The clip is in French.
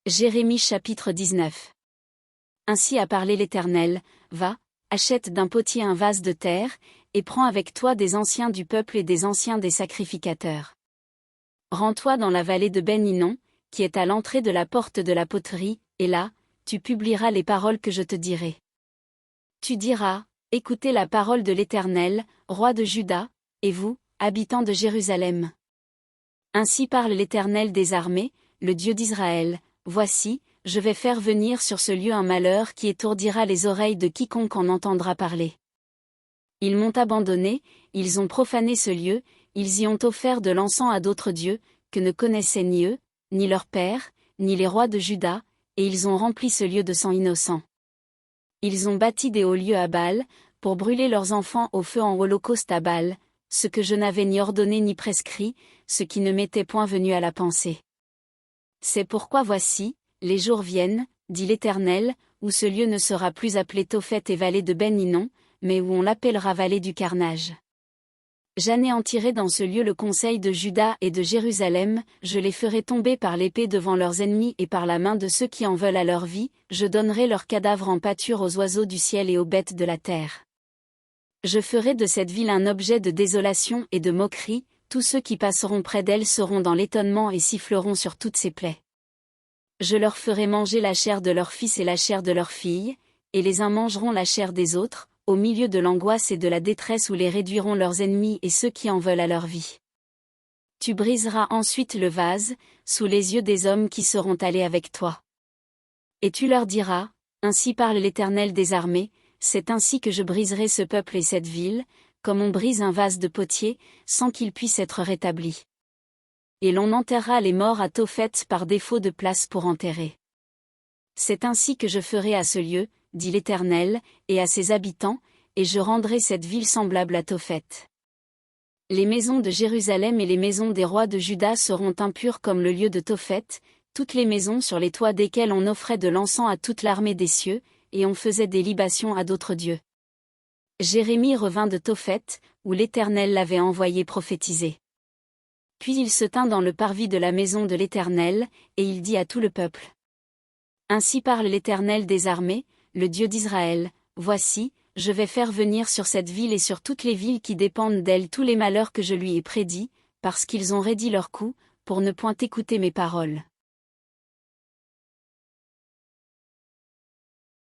Jérémie chapitre 19. Ainsi a parlé l'Éternel, va, achète d'un potier un vase de terre, et prends avec toi des anciens du peuple et des anciens des sacrificateurs. Rends-toi dans la vallée de Ben-Hinnom, qui est à l'entrée de la porte de la poterie, et là, tu publieras les paroles que je te dirai. Tu diras, écoutez la parole de l'Éternel, roi de Juda, et vous, habitants de Jérusalem. Ainsi parle l'Éternel des armées, le Dieu d'Israël. Voici, je vais faire venir sur ce lieu un malheur qui étourdira les oreilles de quiconque en entendra parler. Ils m'ont abandonné, ils ont profané ce lieu, ils y ont offert de l'encens à d'autres dieux, que ne connaissaient ni eux, ni leurs pères, ni les rois de Juda, et ils ont rempli ce lieu de sang innocent. Ils ont bâti des hauts lieux à Baal, pour brûler leurs enfants au feu en holocauste à Baal, ce que je n'avais ni ordonné ni prescrit, ce qui ne m'était point venu à la pensée. C'est pourquoi voici, les jours viennent, dit l'Éternel, où ce lieu ne sera plus appelé Tophet et vallée de Ben-Hinnom, mais où on l'appellera vallée du carnage. J'anéantirai dans ce lieu le conseil de Juda et de Jérusalem, je les ferai tomber par l'épée devant leurs ennemis et par la main de ceux qui en veulent à leur vie, je donnerai leurs cadavres en pâture aux oiseaux du ciel et aux bêtes de la terre. Je ferai de cette ville un objet de désolation et de moquerie, tous ceux qui passeront près d'elle seront dans l'étonnement et siffleront sur toutes ses plaies. Je leur ferai manger la chair de leurs fils et la chair de leurs filles, et les uns mangeront la chair des autres, au milieu de l'angoisse et de la détresse où les réduiront leurs ennemis et ceux qui en veulent à leur vie. Tu briseras ensuite le vase, sous les yeux des hommes qui seront allés avec toi. Et tu leur diras, ainsi parle l'Éternel des armées, c'est ainsi que je briserai ce peuple et cette ville, comme on brise un vase de potier, sans qu'il puisse être rétabli. Et l'on enterrera les morts à Tophet par défaut de place pour enterrer. C'est ainsi que je ferai à ce lieu, dit l'Éternel, et à ses habitants, et je rendrai cette ville semblable à Tophet. Les maisons de Jérusalem et les maisons des rois de Juda seront impures comme le lieu de Tophet, toutes les maisons sur les toits desquelles on offrait de l'encens à toute l'armée des cieux, et on faisait des libations à d'autres dieux. Jérémie revint de Tophet, où l'Éternel l'avait envoyé prophétiser. Puis il se tint dans le parvis de la maison de l'Éternel, et il dit à tout le peuple. Ainsi parle l'Éternel des armées, le Dieu d'Israël, voici, je vais faire venir sur cette ville et sur toutes les villes qui dépendent d'elle tous les malheurs que je lui ai prédits, parce qu'ils ont raidi leur cou, pour ne point écouter mes paroles.